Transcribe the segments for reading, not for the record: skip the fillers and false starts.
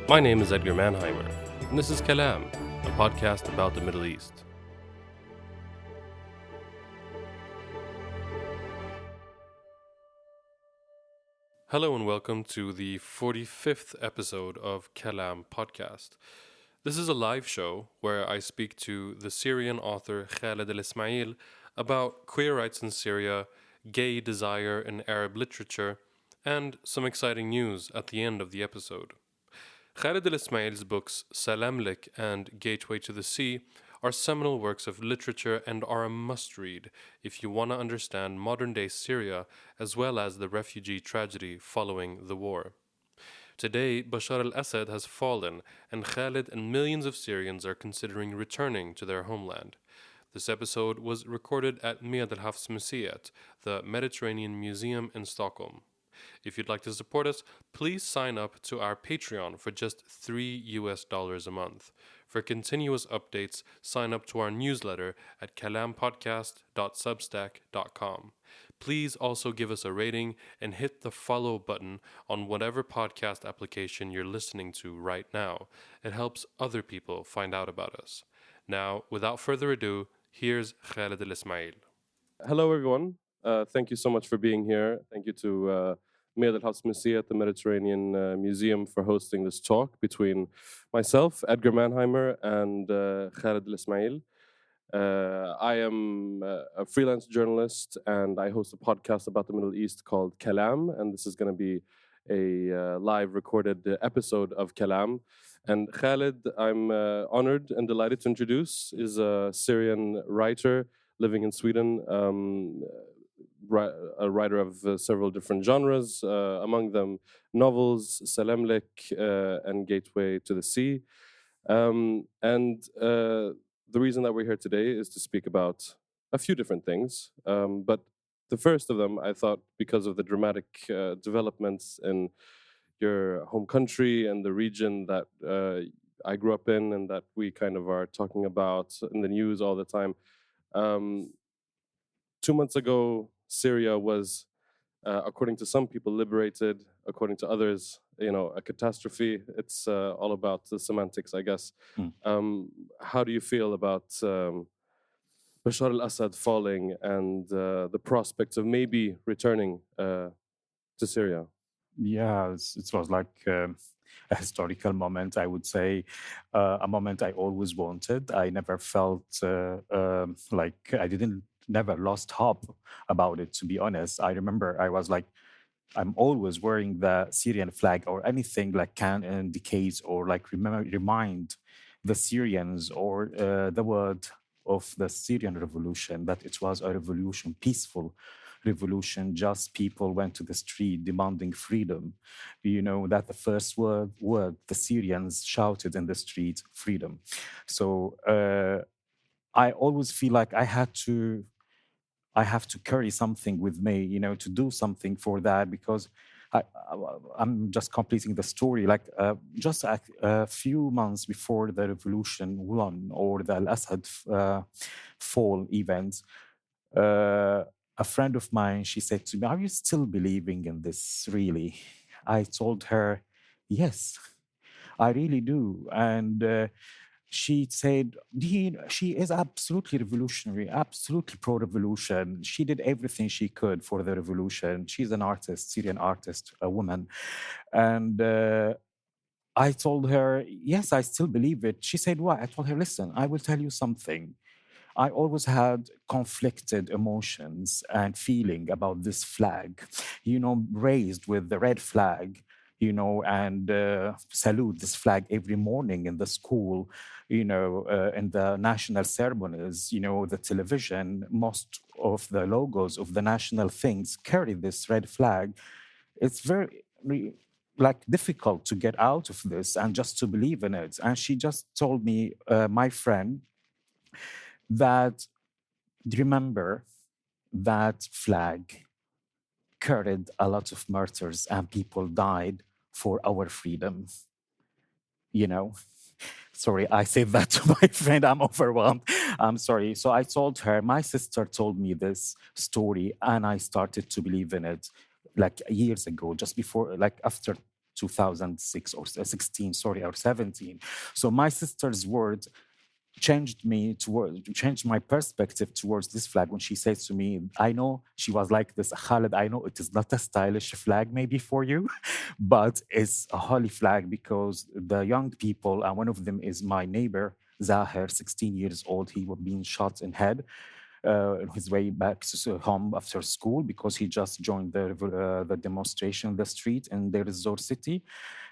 My name is Edgar Mannheimer, and this is Kalam, a podcast about the Middle East. Hello and welcome to the 45th episode of Kalam podcast. This is a live show where I speak to the Syrian author Khaled Elesmael about queer rights in Syria, gay desire in Arab literature, and some exciting news at the end of the episode. Khaled Elesmael's books Salamlik and Gateway to the Sea are seminal works of literature and are a must read if you want to understand modern day Syria as well as the refugee tragedy following the war. Today, Bashar al Assad has fallen, and Khaled and millions of Syrians are considering returning to their homeland. This episode was recorded at Medelhavsmuseet, the Mediterranean Museum in Stockholm. If you'd like to support us, please sign up to our Patreon for just $3 a month. For continuous updates, sign up to our newsletter at kalampodcast.substack.com. Please also give us a rating and hit the follow button on whatever podcast application you're listening to right now. It helps other people find out about us. Now, without further ado, here's Khaled Elesmael. Hello, everyone. Thank you so much for being here. Thank you to Medelhavsmuseet at the Mediterranean Museum for hosting this talk between myself, Edgar Mannheimer, and Khaled Elesmael. I am a freelance journalist and I host a podcast about the Middle East called Kalam, and this is going to be a live recorded episode of Kalam. And Khaled, I'm honored and delighted to introduce, is a Syrian writer living in Sweden, a writer of several different genres, among them novels, Salamlik, and Gateway to the Sea. The reason that we're here today is to speak about a few different things. But the first of them, I thought, because of the dramatic developments in your home country and the region that I grew up in and that we kind of are talking about in the news all the time. 2 months ago, Syria was, according to some people, liberated. According to others, a catastrophe. It's all about the semantics, I guess. How do you feel about Bashar al-Assad falling and the prospects of maybe returning to Syria? Yeah, it was like a historical moment, I would say, a moment I always wanted. I never felt like I didn't never lost hope about it, to be honest. I remember I was like, I'm always wearing the Syrian flag or anything like can indicate or like remind the Syrians or the word of the Syrian revolution that it was a revolution, peaceful revolution. Just people went to the street demanding freedom. You know that the first word the Syrians shouted in the street, freedom. So I always feel like I have to carry something with me, to do something for that because I'm just completing the story. Like just a few months before the revolution won or the Al-Assad fall event, a friend of mine, she said to me, "Are you still believing in this, really?" I told her, "Yes, I really do." And she said, she is absolutely revolutionary, absolutely pro-revolution. She did everything she could for the revolution. She's an artist, Syrian artist, a woman. And I told her, yes, I still believe it. She said, why? I told her, listen, I will tell you something. I always had conflicted emotions and feeling about this flag, raised with the red flag, and salute this flag every morning in the school, in the national ceremonies, the television, most of the logos of the national things carry this red flag. It's very difficult to get out of this and just to believe in it. And she just told me, my friend, that remember that flag carried a lot of martyrs and people died for our freedom. Sorry, I said that to my friend. I'm overwhelmed. I'm sorry. So I told her, my sister told me this story and I started to believe in it like years ago, just before, like after 2006 or 16, sorry, or 17. So my sister's words changed my perspective towards this flag when she says to me, I know, she was like this, Khaled, I know it is not a stylish flag maybe for you, but it's a holy flag because the young people, and one of them is my neighbor, Zahir, 16 years old, he was being shot in head on his way back to home after school because he just joined the demonstration in the street in Deir ez-Zor city.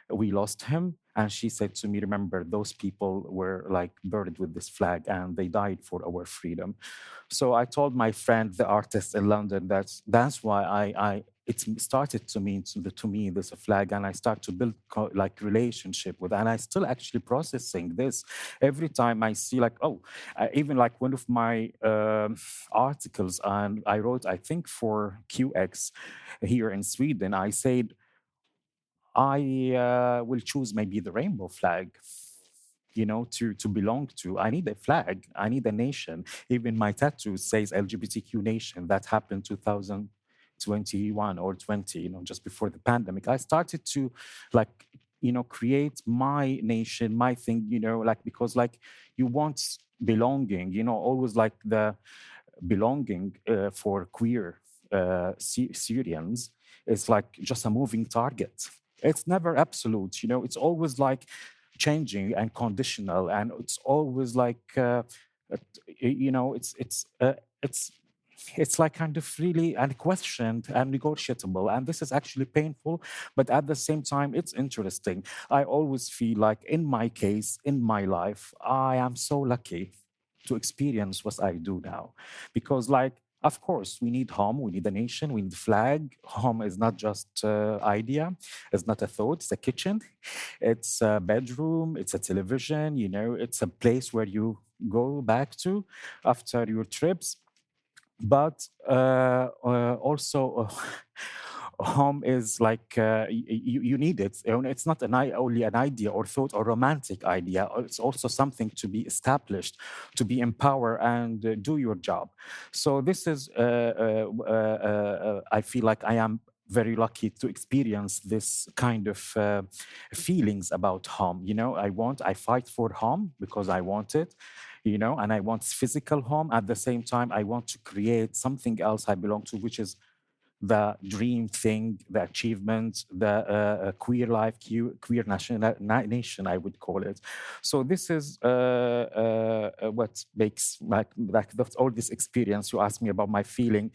We lost him. And she said to me, remember, those people were like buried with this flag and they died for our freedom. So I told my friend, the artist in London, that's why it started to me this flag, and I start to build like relationship with, and I still actually processing this every time I see like, oh, even like one of my articles, and I wrote, I think for QX here in Sweden, I said, I will choose maybe the rainbow flag, to belong to. I need a flag. I need a nation. Even my tattoo says LGBTQ nation. That happened 2021 or 20, just before the pandemic. I started to like, create my nation, my thing, like, because like you want belonging, always like the belonging for queer Syrians is like just a moving target. It's never absolute, it's always like changing and conditional, and it's always like it's it's like kind of really unquestioned and negotiable, and this is actually painful, but at the same time it's interesting. I always feel like in my case, in my life, I am so lucky to experience what I do now, because like, of course, we need home, we need a nation, we need flag. Home is not just idea, it's not a thought, it's a kitchen, it's a bedroom, it's a television, it's a place where you go back to after your trips. But also, home is like you need it. It's not only an idea or thought or romantic idea. It's also something to be established, to be empowered and do your job. So this is, I feel like I am very lucky to experience this kind of feelings about home. I fight for home because I want it, and I want physical home. At the same time, I want to create something else I belong to, which is the dream thing, the achievement, the queer life, queer nation, I would call it. So this is what makes all this experience. You asked me about my feeling.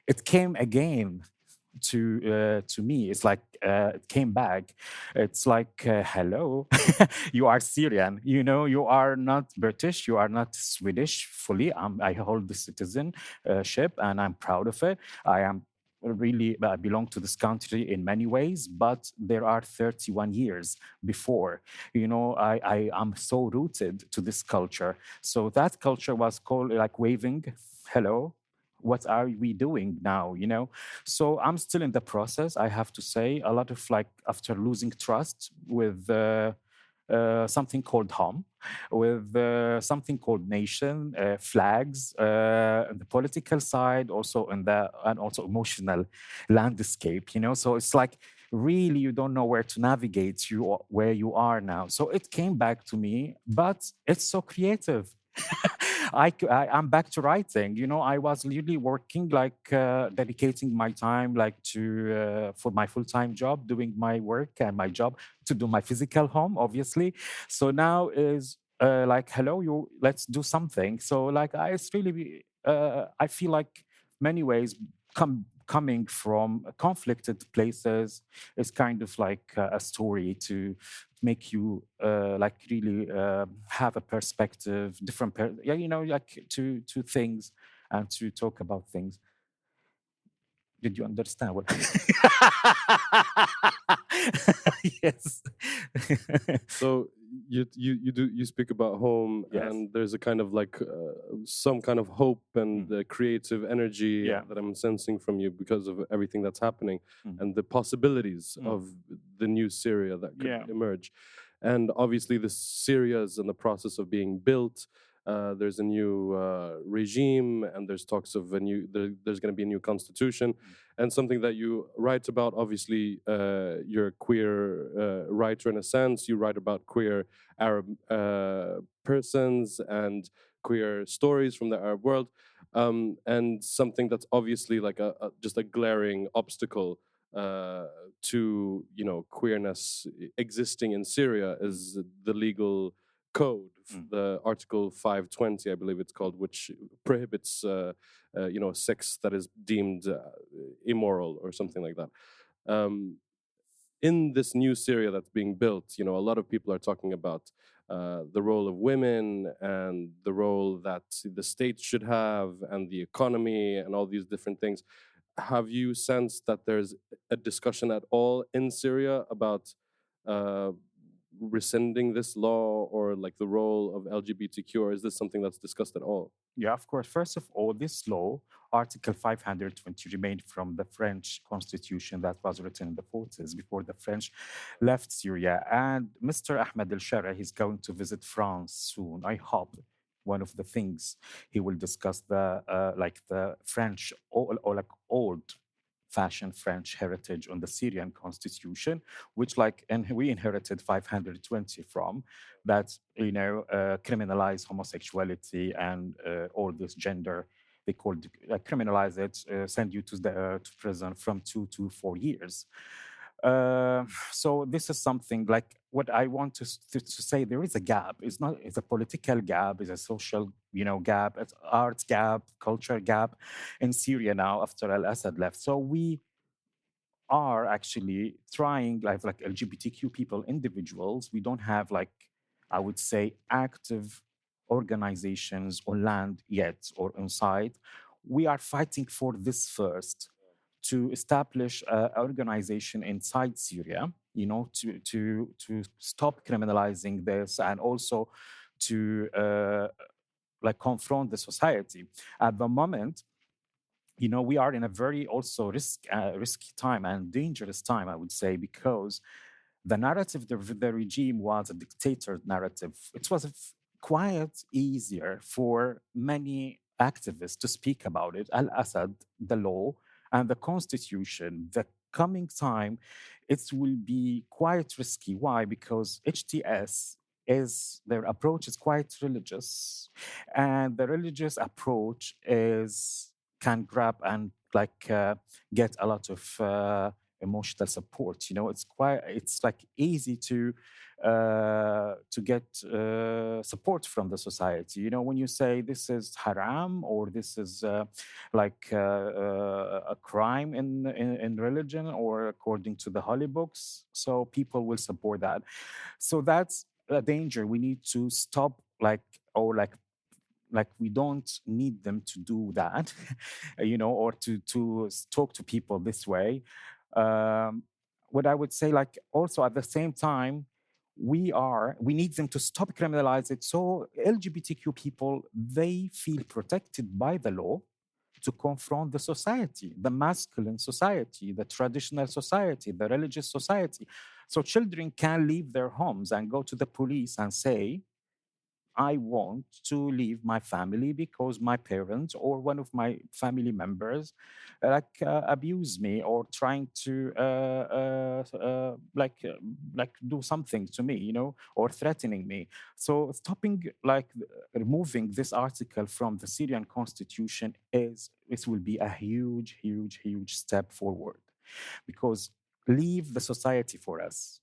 It came again to me. It's like it came back. It's like hello, you are Syrian. You are not British. You are not Swedish fully. I hold the citizenship, and I'm proud of it. I am really belong to this country in many ways, but there are 31 years before. I am so rooted to this culture. So that culture was called like waving hello, what are we doing now, so I'm still in the process, I have to say. A lot of like, after losing trust with something called home, with something called nation, flags, the political side, also and also emotional landscape. So it's like really you don't know where to navigate where you are now. So it came back to me, but it's so creative. I'm back to writing. I was really working, like dedicating my time, like to for my full-time job, doing my work and my job to do my physical home, obviously. So now is like, hello, let's do something. So like, it's really, I feel like many ways coming from conflicted places is kind of like a story to make you like really have a perspective, different, like to things and to talk about things. Did you understand what? Yes. So you speak about home, Yes. and there's a kind of like some kind of hope and creative energy Yeah. that I'm sensing from you because of everything that's happening and the possibilities of the new Syria that could Yeah. emerge. And obviously, the Syria is in the process of being built. there's a new regime, and there's talks of there's going to be a new constitution, and something that you write about. Obviously, you're a queer writer in a sense. You write about queer Arab persons and queer stories from the Arab world, and something that's obviously like just a glaring obstacle to queerness existing in Syria is the legal code, the Article 520, I believe it's called, which prohibits sex that is deemed immoral or something like that. In this new Syria that's being built, a lot of people are talking about the role of women and the role that the state should have and the economy and all these different things. Have you sensed that there's a discussion at all in Syria about rescinding this law, or like the role of LGBTQ, or is this something that's discussed at all? Yeah, of course. First of all, this law, Article 520, remained from the French constitution that was written in the 40s before the French left Syria. And Mr. Ahmed El Shara, he's going to visit France soon. I hope one of the things he will discuss the French or like old fashioned French heritage on the Syrian constitution, which and we inherited 520 from, that criminalize homosexuality and all this gender. They called criminalize it, send you to prison from 2 to 4 years. So this is something like what I want to say. There is a gap. It's a political gap. It's a social gap. It's arts gap, culture gap in Syria now after Assad left. So we are actually trying like LGBTQ people, individuals. We don't have I would say active organizations on land yet or on site. We are fighting for this first, to establish an organization inside Syria, to stop criminalizing this, and also to confront the society. At the moment, we are in a very also risky time and dangerous time, I would say, because the narrative of the regime was a dictator narrative. It was quite easier for many activists to speak about it. Al-Assad, the law, and the constitution. The coming time, it will be quite risky. Why? Because HTS their approach is quite religious, and the religious approach can grab and get a lot of emotional support. It's easy to get support from the society. When you say this is haram or this is a crime in religion or according to the holy books, so people will support that. So that's a danger. We need to stop we don't need them to do that, or to talk to people this way. What I would say, also at the same time, we need them to stop criminalize it, so LGBTQ people, they feel protected by the law to confront the society, the masculine society, the traditional society, the religious society. So children can leave their homes and go to the police and say, I want to leave my family because my parents or one of my family members abuse me or trying to do something to me, or threatening me. So removing this article from the Syrian constitution it will be a huge, huge, huge step forward, because leave the society for us.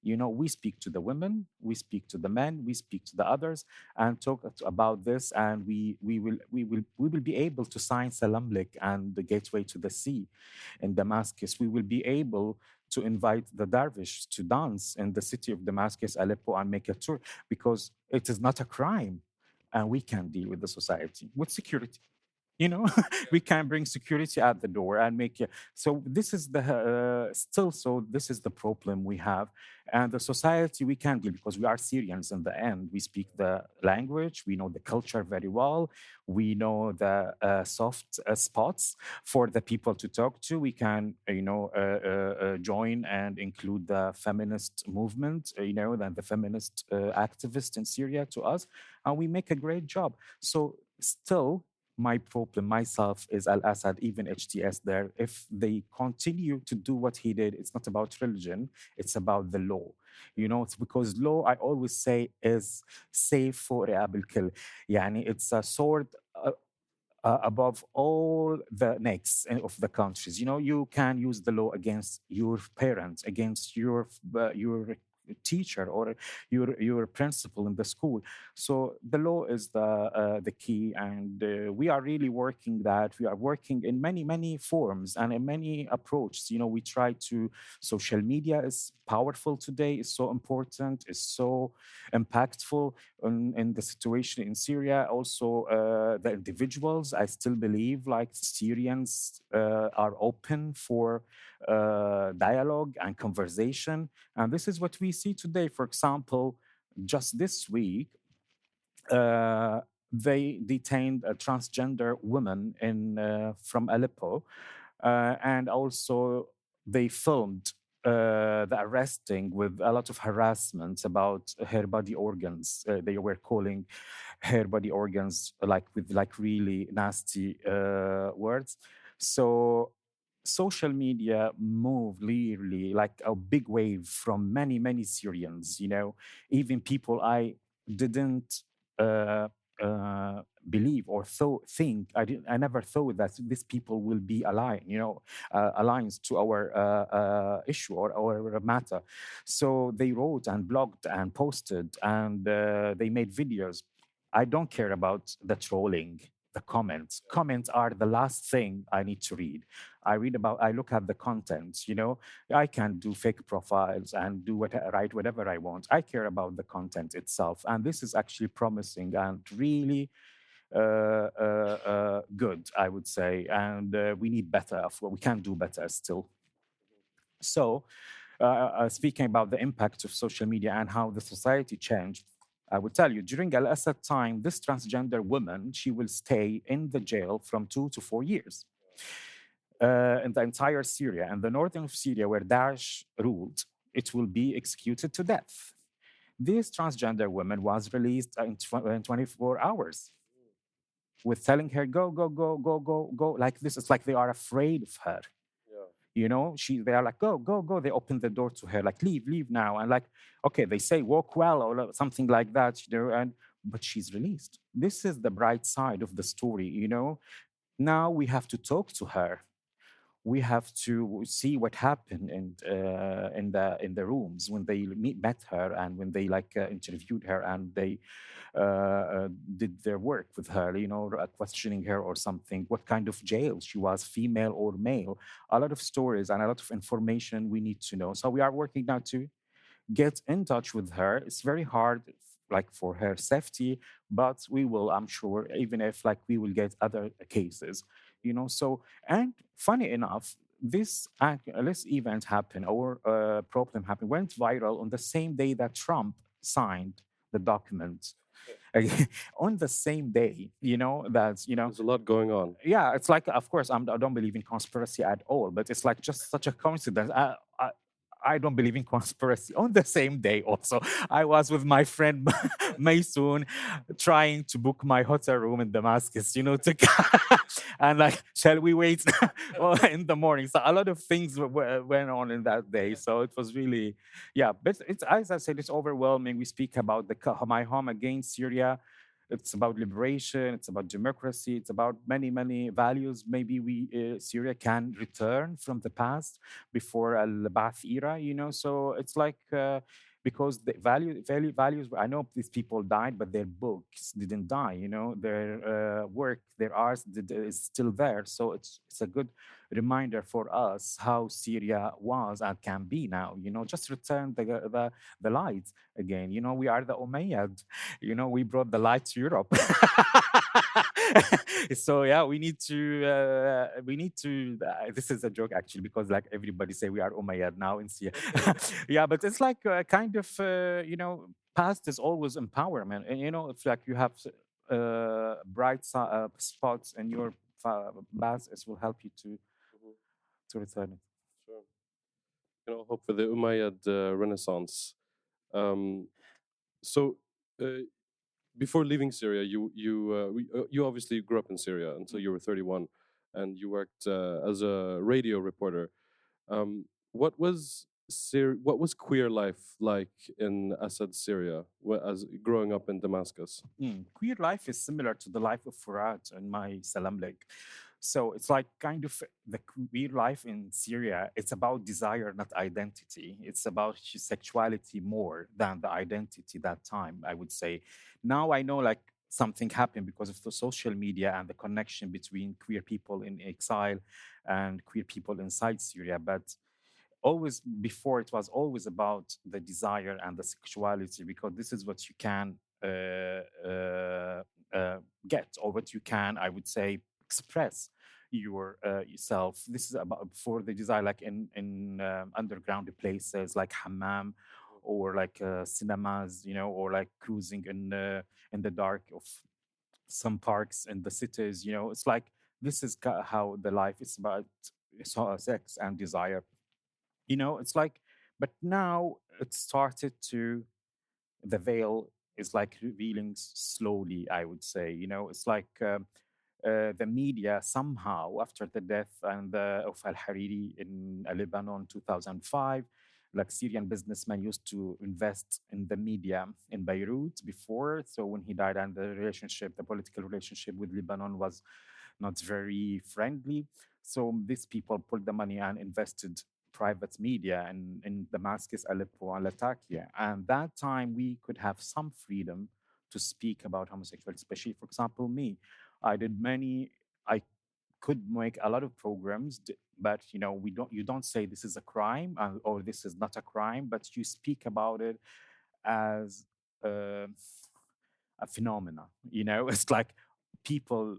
We speak to the women, we speak to the men, we speak to the others, and talk about this, and we will be able to sign Salamlik and the gateway to the sea in Damascus. We will be able to invite the dervish to dance in the city of Damascus, Aleppo, and make a tour, because it is not a crime, and we can deal with the society with security. you know. We can bring security at the door and make it. So this is the still, so this is the problem we have. And the society we can deal, because we are Syrians in the end. We speak the language, we know the culture very well, we know the soft spots for the people to talk to. We can, join and include the feminist movement, and the feminist activists in Syria to us, and we make a great job. So still, my problem myself is Al Assad, even HTS there. If they continue to do what he did, it's not about religion, it's about the law. It's because law, I always say, is safe for Abil Kil. Yani it's a sword above all the necks of the countries. You can use the law against your parents, against your teacher, or your principal in the school. So the law is the key, and we are really working that. We are working in many forms and in many approaches. We try to. Social media is powerful today. Is so important. Is so impactful in the situation in Syria. Also, the individuals, I still believe, like Syrians, are open for dialogue and conversation. And this is what we see today. For example, just this week, they detained a transgender woman from Aleppo, and also they filmed the arresting with a lot of harassment about her body organs. They were calling her body organs with really nasty words. So social media moved really like a big wave from many Syrians. Even people I didn't uh, believe or think. I never thought that these people will be aligned, aligned to our issue or our matter. So they wrote and blogged and posted, and they made videos. I don't care about the trolling, the comments. Comments are the last thing I need to read. I look at the content. I can do fake profiles and write whatever I want. I care about the content itself, and this is actually promising and really good, I would say. And we need better. We can do better still. So, speaking about the impact of social media and how the society changed, I will tell you, during Al Assad time, this transgender woman, she will stay in the jail from 2 to 4 years in the entire Syria. And the northern of Syria, where Daesh ruled, it will be executed to death. This transgender woman was released in 24 hours with telling her, go, go, go, go, go, go, like this. It's like they are afraid of her. They are like, go, go, go. They open the door to her, like, leave now. And like, okay, they say walk well or something like that, but she's released. This is the bright side of the story. Now we have to talk to her. We have to see what happened in the rooms when they met her, and when they interviewed her, and they did their work with her, questioning her or something, what kind of jail she was, female or male. A lot of stories and a lot of information we need to know. So we are working now to get in touch with her. It's very hard, like for her safety, but we will, I'm sure, even if we will get other cases, So, and funny enough, this event happened, or problem happened, went viral on the same day that Trump signed the document. On the same day, There's a lot going on. yeah, it's like, of course, I don't believe in conspiracy at all, but it's like just such a coincidence. I don't believe in conspiracy. On the same day, also, I was with my friend Maysoon trying to book my hotel room in Damascus, to and like, shall we wait in the morning? So a lot of things went on in that day. So it was really, yeah. But it's, as I said, it's overwhelming. We speak about my home against Syria. It's about liberation. It's about democracy. It's about many values. Maybe Syria can return from the past before Al-Ba'ath era. So it's like because the values. I know these people died, but their books didn't die. Their work, their art is still there. So it's a good reminder for us how Syria was and can be now. Just return the light again. We are the Umayyad. We brought the light to Europe. So yeah, we need to. This is a joke actually, because like everybody say we are Umayyad now in Syria. Yeah, but it's like kind of past is always empowerment, and it's like you have bright spots in your past, it will help you Mhm. to return it. Sure. Hope for the Umayyad Renaissance. Um, so, uh, before leaving Syria, you obviously grew up in Syria until you were 31, and you worked as a radio reporter. What was queer life like in Assad, Syria, as growing up in Damascus? Queer life is similar to the life of Furat and my Salam Lake. So it's like kind of the queer life in Syria. It's about desire, not identity. It's about sexuality more than the identity that time, I would say. Now I know like something happened because of the social media and the connection between queer people in exile and queer people inside Syria. But always before it was always about the desire and the sexuality, because this is what you can get, or what you can, I would say, express yourself. This is about for the desire, like in underground places like hammam, or like cinemas, or like cruising in the dark of some parks in the cities. It's like this is how the life is about, sex and desire. It's like, but now it started to, the veil is like revealing slowly, I would say. It's like the media somehow, after the death of al-Hariri in Lebanon 2005, like Syrian businessmen used to invest in the media in Beirut before. So when he died, and the political relationship with Lebanon was not very friendly. So these people pulled the money and invested private media in Damascus, Aleppo, and Latakia. And that time we could have some freedom to speak about homosexuality, especially, for example, me. I could make a lot of programs, but you don't say this is a crime, or this is not a crime, but you speak about it as uh, a phenomena. It's like people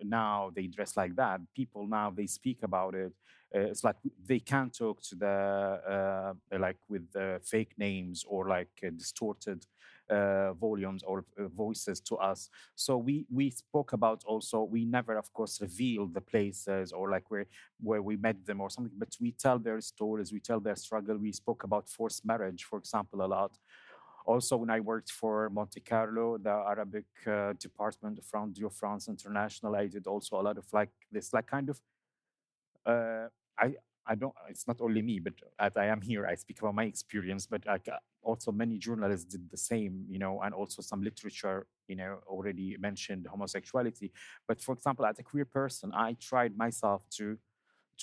now they dress like that. People now they speak about it. It's like they can't talk to the like with fake names, or like distorted volumes or voices to us. So we spoke about, also we never of course reveal the places, or like where we met them or something, but we tell their stories, we tell their struggle. We spoke about forced marriage, for example, a lot. Also, when I worked for Monte Carlo, the Arabic department of Radio France International, I did also a lot of like this, like kind of. Uh, I I don't. It's not only me, but as I am here, I speak about my experience. But like also many journalists did the same, and also some literature, already mentioned homosexuality. But for example, as a queer person, I tried myself to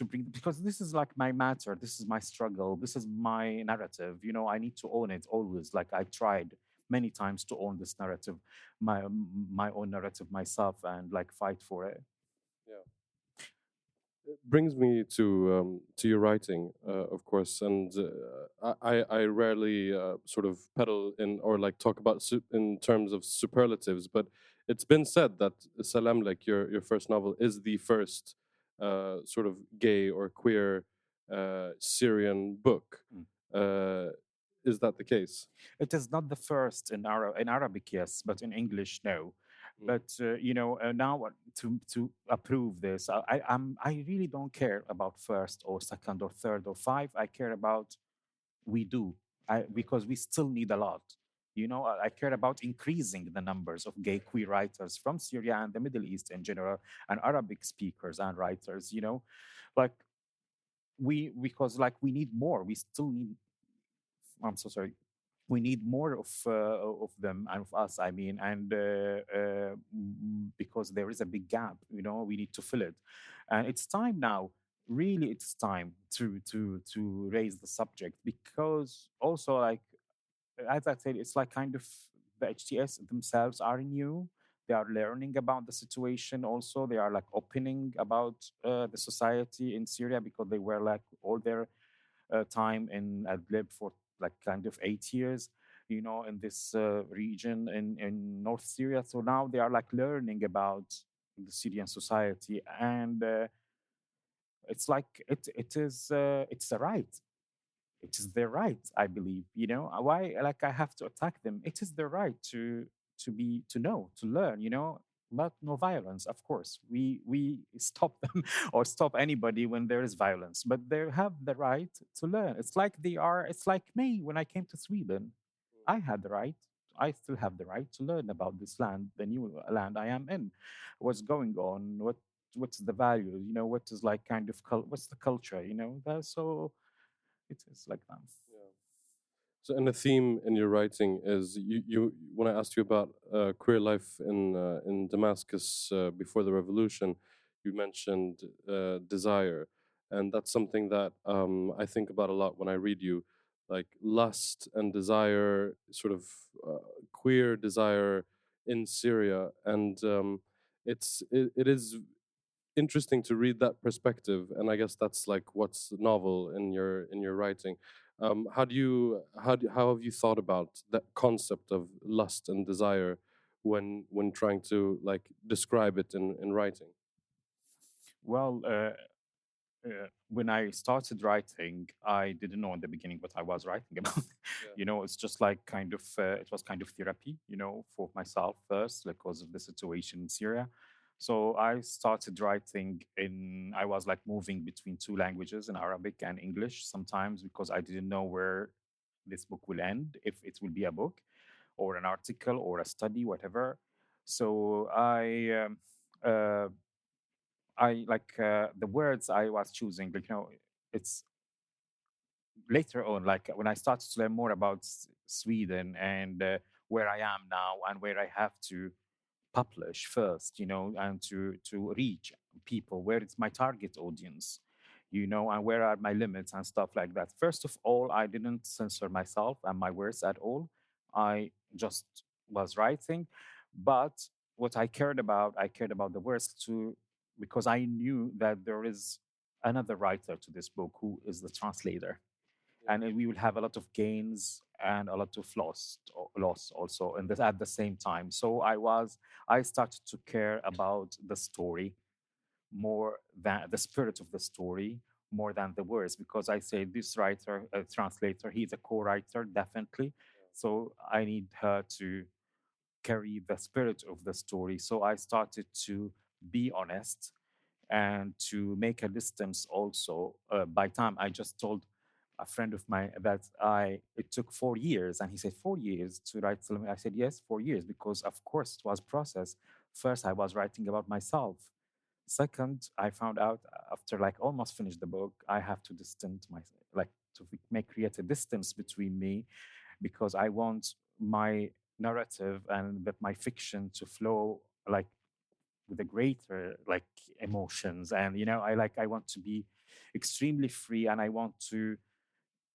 bring, because this is like my matter, this is my struggle, this is my narrative. I need to own it always. Like I tried many times to own this narrative, my own narrative myself, and like fight for it. Yeah. It brings me to your writing, of course, and I rarely sort of peddle in or like talk about in terms of superlatives, but it's been said that Salam, like your first novel, is the first sort of gay or queer Syrian book. Mm. Uh, is that the case? It is not the first in Arabic, yes, but in English, no. Mm. But now to approve this, I really don't care about first or second or third or five. I care about we do, because we still need a lot. I care about increasing the numbers of gay queer writers from Syria and the Middle East in general, and Arabic speakers and writers. Like because like we need more. We still need. I'm so sorry. We need more of them and of us. I mean, and because there is a big gap, we need to fill it, and it's time now. Really, it's time to raise the subject, because also like as I said, it's like kind of the HTS themselves are new. They are learning about the situation. Also, they are like opening about the society in Syria, because they were like all their time in Adlib for like kind of 8 years, in this region in North Syria. So now they are like learning about the Syrian society, and it's like it's a right. It is their right, I believe. Why, like, I have to attack them? It is their right to know, to learn. But no violence, of course. We stop them or stop anybody when there is violence, but they have the right to learn. It's like me when I came to Sweden. I had the right. I still have the right to learn about this land, the new land I am in. What's going on? What's the value? What is like kind of what's the culture? That's so it is like that. Yeah. So, and the theme in your writing is you when I asked you about queer life in Damascus before the revolution, you mentioned desire, and that's something that I think about a lot when I read you, like lust and desire, sort of queer desire in Syria, and it is interesting to read that perspective, and I guess that's like what's novel in your writing. How have you thought about that concept of lust and desire when trying to like describe it in writing? Well, when I started writing, I didn't know in the beginning what I was writing about. Yeah, It's just like it was kind of therapy, for myself first because of the situation in Syria. So I started writing I was like moving between two languages, in Arabic and English sometimes, because I didn't know where this book will end, if it will be a book or an article or a study, whatever. So uh, I like the words I was choosing. Like, it's later on, like when I started to learn more about Sweden and where I am now and where I have to publish first, and to reach people, where it's my target audience, and where are my limits and stuff like that. First of all, I didn't censor myself and my words at all. I just was writing, but what I cared about the words too, because I knew that there is another writer to this book who is the translator, yeah, and we will have a lot of gains and a lot of loss also in this at the same time. So I started to care about the story more than the spirit of the story, more than the words, because I say this writer, translator, he's a co-writer definitely. So I need her to carry the spirit of the story. So I started to be honest and to make a distance also. By time I just told a friend of mine that it took 4 years, and he said 4 years to write Salome. I said yes, 4 years, because of course it was process. First, I was writing about myself. Second, I found out after like almost finished the book, I have to distance myself, like to create a distance between me, because I want my narrative and that my fiction to flow like with a greater like emotions. And I want to be extremely free, and I want to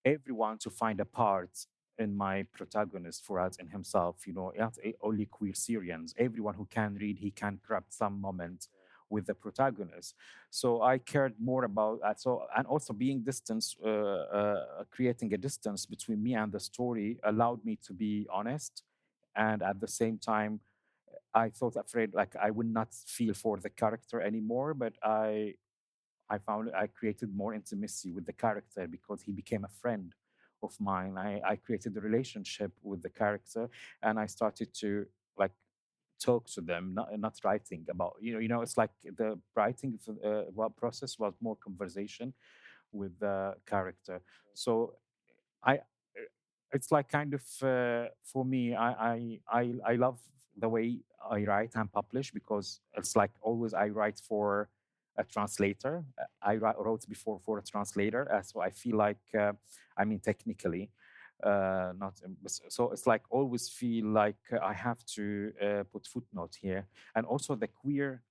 everyone to find a part in my protagonist, Furat, in himself. Not only queer Syrians, everyone who can read, he can grab some moment with the protagonist. So I cared more about that. So, and also being distance, creating a distance between me and the story allowed me to be honest. And at the same time, I thought afraid like I would not feel for the character anymore, but I found I created more intimacy with the character because he became a friend of mine. I created a relationship with the character, and I started to like talk to them, not writing about. It's like the writing process was more conversation with the character. So I it's like kind of for me I love the way I write and publish, because it's like always I write for a translator. Wrote before for a translator, so I feel like I mean technically not so it's like always feel like I have to put footnote here. And also the queer,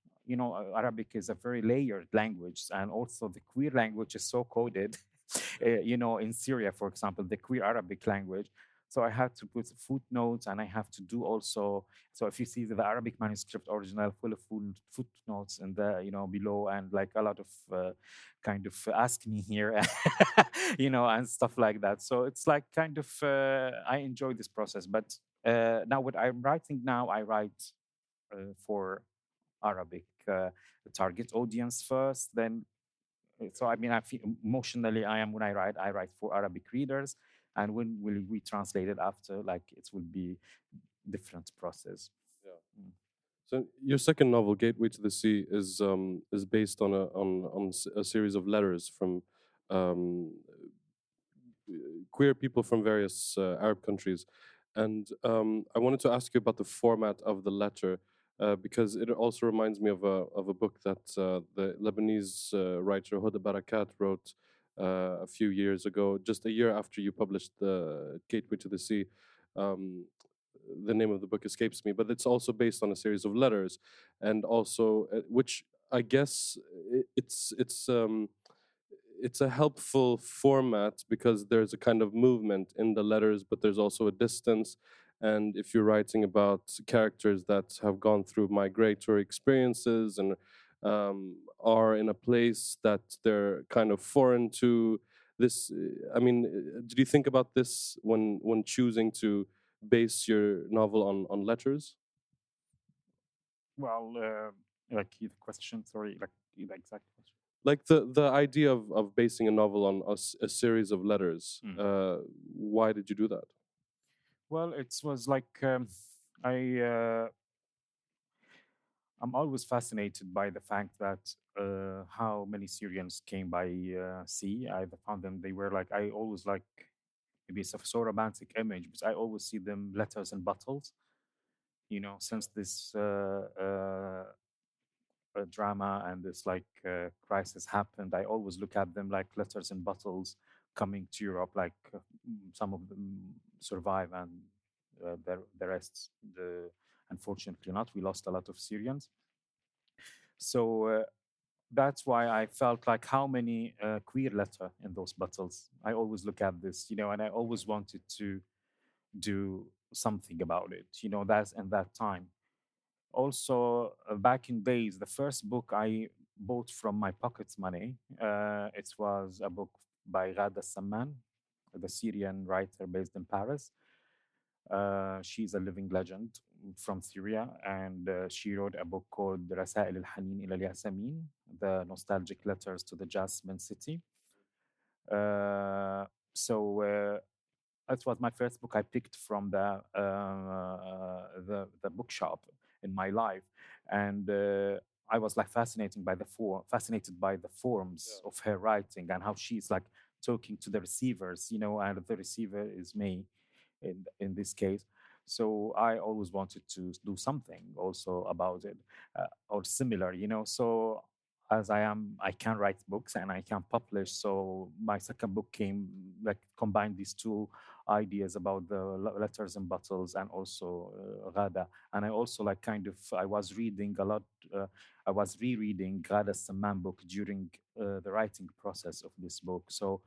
Arabic is a very layered language, and also the queer language is so coded in Syria, for example, the queer Arabic language. So I had to put footnotes, and I have to do also. So if you see the Arabic manuscript original full of footnotes and the below, and like a lot of kind of ask me here, and stuff like that. So it's like kind of I enjoy this process. But now what I'm writing now, I write for Arabic the target audience first, then so I mean, I feel emotionally I am when I write for Arabic readers, and when will we translate it after, like it will be different process. Yeah. Mm. So your second novel, Gateway to the Sea, is based on a series of letters from um, queer people from various Arab countries, and I wanted to ask you about the format of the letter. Because it also reminds me of a book that the Lebanese writer Huda Barakat wrote a few years ago, just a year after you published the Gateway to the Sea. Um, the name of the book escapes me, but it's also based on a series of letters, and also which I guess it's a helpful format because there's a kind of movement in the letters, but there's also a distance. And if you're writing about characters that have gone through migratory experiences and are in a place that they're kind of foreign to this, I mean, did you think about this when choosing to base your novel on letters? Well, like the question, sorry, like the exact question. Like the idea of basing a novel on a series of letters. Mm. Why did you do that? Well, it was like I I'm always fascinated by the fact that how many Syrians came by sea. I found them, they were like, I always like, maybe it's a so romantic image, but I always see them letters and bottles. You know, since this drama and this like crisis happened, I always look at them like letters and bottles coming to Europe. Like some of them survive, and the rest, unfortunately not. We lost a lot of Syrians. So that's why I felt like how many queer letter in those battles. I always look at this, you know, and I always wanted to do something about it, you know, that's in that time. Also, back in days, the first book I bought from my pocket money, it was a book by Ghada Samman, the Syrian writer based in Paris. She's a living legend from Syria, and she wrote a book called رسائل الحنين إلى الياسمين, the nostalgic letters to the Jasmine City. So that was my first book I picked from the bookshop in my life, and I was like fascinated by the forms of her writing and how she's like talking to the receivers, you know, and the receiver is me in this case. So I always wanted to do something also about it, or similar, you know. So as I can write books and I can publish. So my second book came like combined these two ideas about the letters and bottles and also Ghada. And I also like kind of I was reading a lot. I was rereading Ghada's Samman book during the writing process of this book. So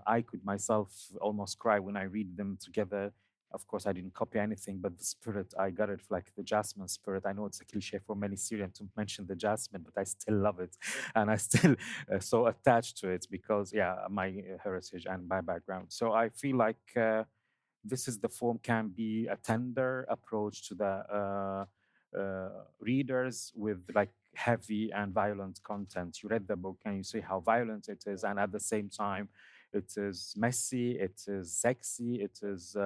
I could myself almost cry when I read them together. Of course, I didn't copy anything, but the spirit, I got it like the jasmine spirit. I know it's a cliche for many Syrians to mention the jasmine, but I still love it. And I still so attached to it because, yeah, my heritage and my background. So I feel like this is the form can be a tender approach to the readers with like heavy and violent content. You read the book and you see how violent it is, and at the same time, it is messy, it is sexy, it is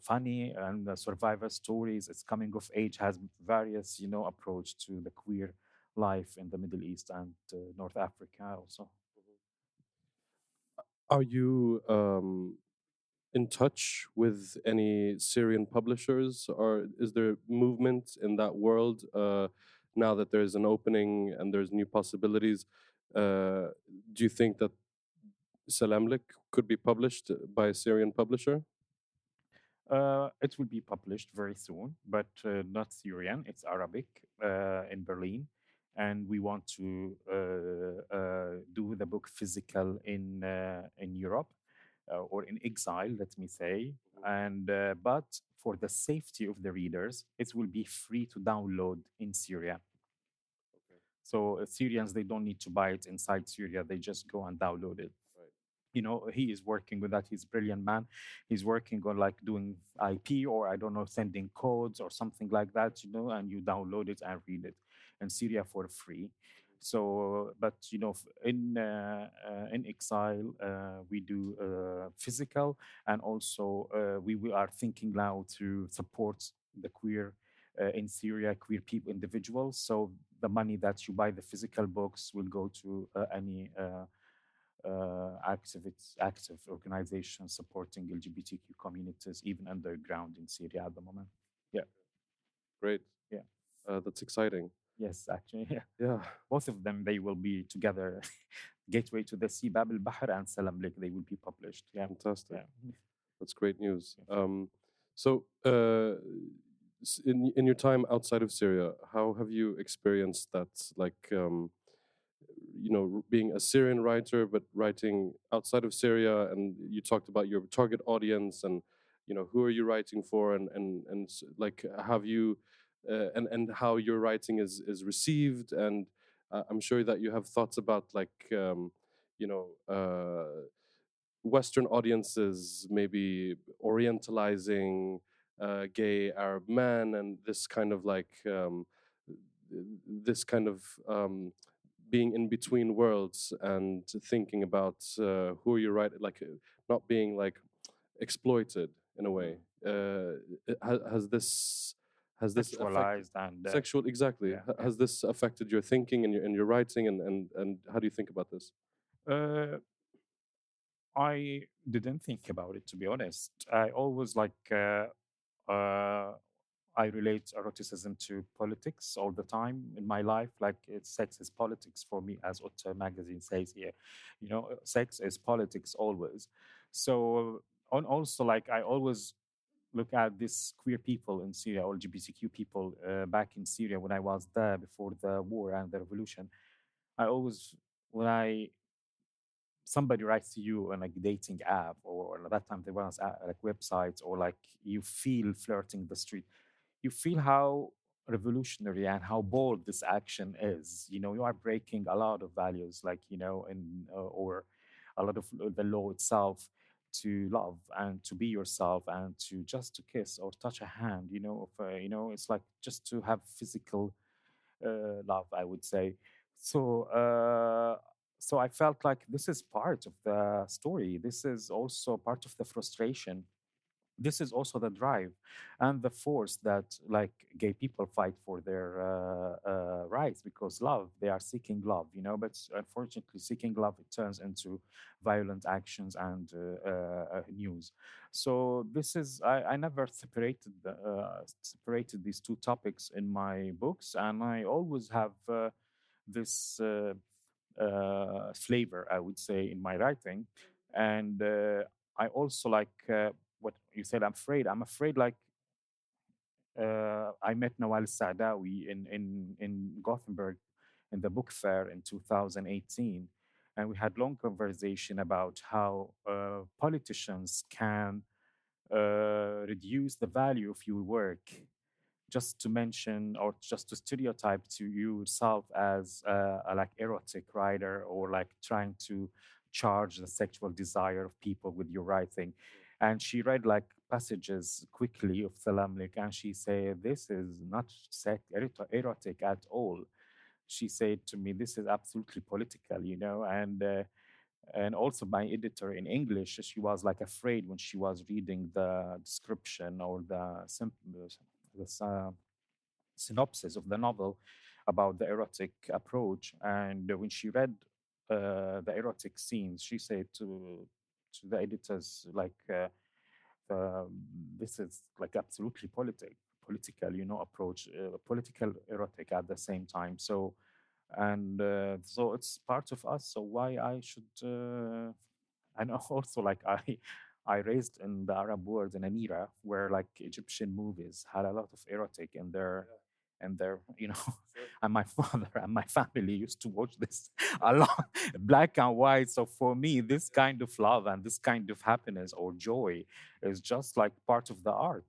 funny, and the survivor stories. It's coming of age, has various, you know, approach to the queer life in the Middle East and North Africa also. Are you in touch with any Syrian publishers, or is there movement in that world now that there's an opening and there's new possibilities? Do you think that Salamlik could be published by a Syrian publisher? It will be published very soon, but not Syrian. It's Arabic in Berlin, and we want to do the book physical in Europe or in exile, let me say. And but for the safety of the readers, it will be free to download in Syria. Okay, So Syrians, they don't need to buy it inside Syria; they just go and download it. right. he is working with that. He's a brilliant man. He's working on like doing IP, or I don't know, sending codes or something like that, and you download it and read it in Syria for free. So, but in exile, we do physical, and also we are thinking now to support the queer in Syria, queer people, individuals. So the money that you buy the physical books will go to any active organizations supporting LGBTQ communities, even underground in Syria at the moment. Yeah, Great. yeah, That's exciting. yes, actually, yeah. Yeah, Both of them, they will be together. Gateway to the Sea, Bab al-Bahr and Salam Lake, they will be published. Yeah, fantastic. yeah. That's great news. Yeah. So, in your time outside of Syria, how have you experienced that? Like, being a Syrian writer, but writing outside of Syria, and you talked about your target audience, and who are you writing for, and like, have you, and how your writing is received, and I'm sure that you have thoughts about like, you know. Western audiences maybe orientalizing gay Arab men, and this kind of like, this kind of being in between worlds and thinking about who you write, like, not being like exploited in a way. Has this affected Sexualized and sexual, exactly, yeah, yeah. has this affected your thinking and your writing, and how do you think about this? Uh, I didn't think about it, to be honest. I always uh, I relate eroticism to politics all the time in my life. Like sex is politics for me, as Otter magazine says here. Sex is politics always. So, on also like I always look at these queer people in Syria, LGBTQ people back in Syria when I was there before the war and the revolution. I always when I somebody writes to you on a dating app, or at that time there was like websites, or like you feel flirting the street, you feel how revolutionary and how bold this action is. You are breaking a lot of values, like or a lot of the law itself, to love and to be yourself and to just to kiss or touch a hand. It's like just to have physical love, I would say. So I felt like this is part of the story. This is also part of the frustration. This is also the drive and the force that like gay people fight for their rights, because love, they are seeking love, but unfortunately seeking love, it turns into violent actions and news. So this is I never separated these two topics in my books, and I always have this flavor, I would say, in my writing. And I also like what you said. I'm afraid like I met Nawal Saadawi in Gothenburg in the book fair in 2018, and we had long conversation about how politicians can reduce the value of your work, just to mention or just to stereotype to yourself as a like erotic writer, or like trying to charge the sexual desire of people with your writing. And she read like passages quickly of Salamlik, and she said, "This is not erotic at all." She said to me, "This is absolutely political," and also my editor in English, she was like afraid when she was reading the description or the synopsis of the novel about the erotic approach. And when she read the erotic scenes, she said to the editors, like, this is like absolutely political, approach, political erotic at the same time. So, and so it's part of us. So why I should? And also like I raised in the Arab world in an era where like Egyptian movies had a lot of erotic in their and my father and my family used to watch this a lot, black and white. So for me, this kind of love and this kind of happiness or joy is just like part of the art,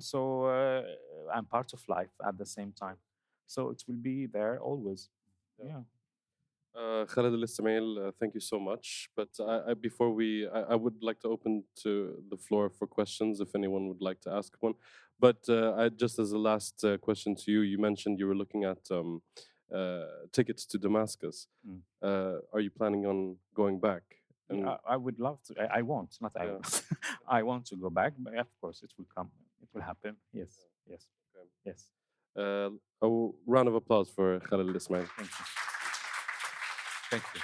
so and part of life at the same time. So it will be there always. Yeah. Yeah. Khaled Elesmael, thank you so much. But before I would like to open to the floor for questions if anyone would like to ask one. But just as a last question to you, you mentioned you were looking at tickets to Damascus. Mm. Are you planning on going back? And Yeah, I would love to. I want, not I yeah, want. I want to go back, but of course it will come. It will happen. Yes, yes, okay. yes. A round of applause for Khaled Elesmael. Thank you. Thank you.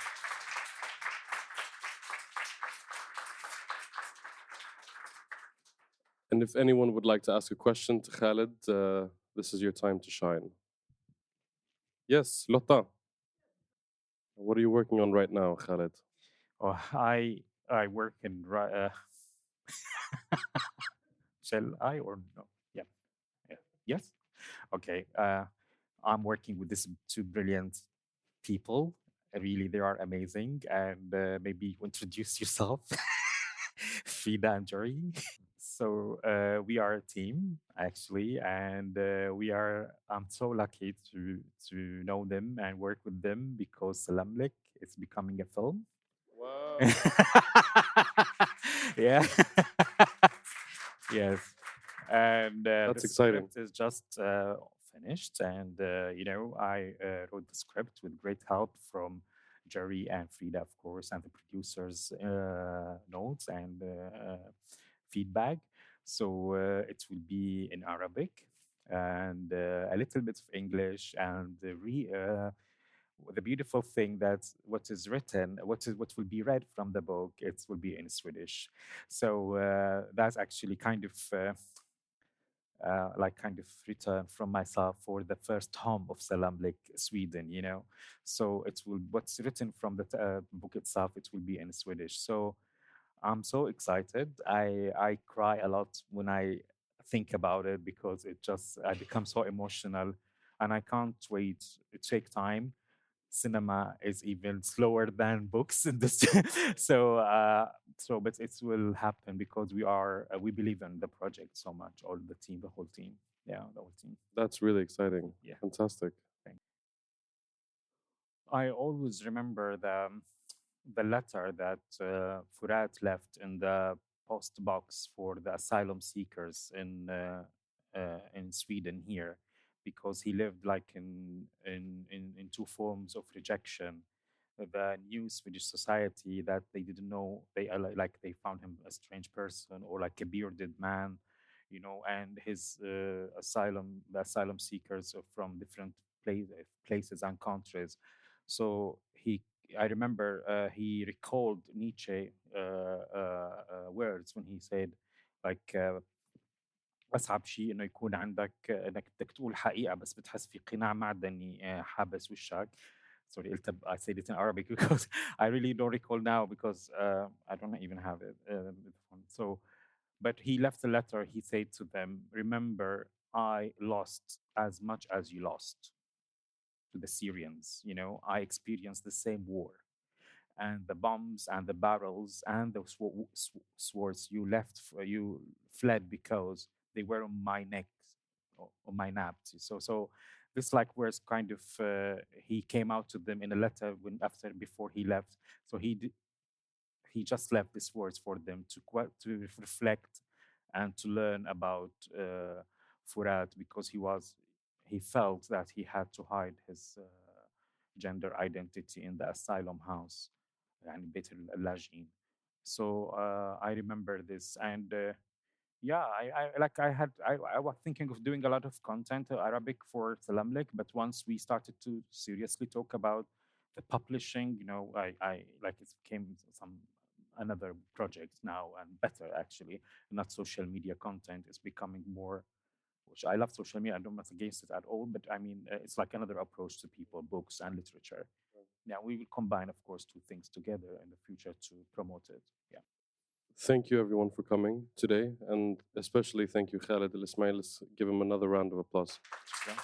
And if anyone would like to ask a question to Khaled, this is your time to shine. Yes, Lotta. What are you working on right now, Khaled? Oh, I work in. Shall I or no? Yeah, yeah. Yes. Okay. I'm working with these two brilliant people. Really, they are amazing. And maybe introduce yourself, Frida and Jory. So we are a team actually, and we are. I'm so lucky to know them and work with them because Salamlik is becoming a film. Wow. Yeah. Yes. And the That's exciting. script is just finished, and I wrote the script with great help from Jerry and Frida, of course, and the producers' notes and feedback. So it will be in Arabic and a little bit of English, and the beautiful thing that what is written, what will be read from the book, it will be in Swedish. So that's actually kind of like kind of return from myself for the first home of Salam, like Sweden, So it will what's written from the book itself, it will be in Swedish. So I'm so excited. I cry a lot when I think about it because I become so emotional, and I can't wait. It take time. Cinema is even slower than books in this. But it will happen because we believe in the project so much. All the team, the whole team. Yeah, the whole team. That's really exciting. Yeah. Fantastic. I always remember the letter that Furat left in the post box for the asylum seekers in Sweden here, because he lived like in two forms of rejection. The new Swedish society that they didn't know, they are like they found him a strange person or like a bearded man, and his the asylum seekers are from different places and countries. So I remember he recalled Nietzsche words when he said, like, أصعب شيء إنه يكون عندك إنك بدك تقول حقيقة بس بتحس في قناع معدني حابس وشك. Sorry, I said it in Arabic because I really don't recall now because I don't even have it. So, but he left a letter. He said to them, "Remember, I lost as much as you lost to the Syrians. I experienced the same war, and the bombs and the barrels and the swords you fled because they were on my neck, on my nap. So this like was kind of he came out to them in a letter before he left. So he just left these words for them to reflect and to learn about Furat, because he felt that he had to hide his gender identity in the asylum house and better اللاجئين. So I remember this, and yeah, I was thinking of doing a lot of content Arabic for Salamlik, but once we started to seriously talk about the publishing, I like it became some another project now, and better actually, not social media content is becoming more, which I love social media. I'm not against it at all, but I mean, it's like another approach to people, books and literature. Yeah, we will combine, of course, two things together in the future to promote it. Yeah. Thank you, everyone, for coming today. And especially thank you, Khaled Elesmael. Let's give him another round of applause. Yeah.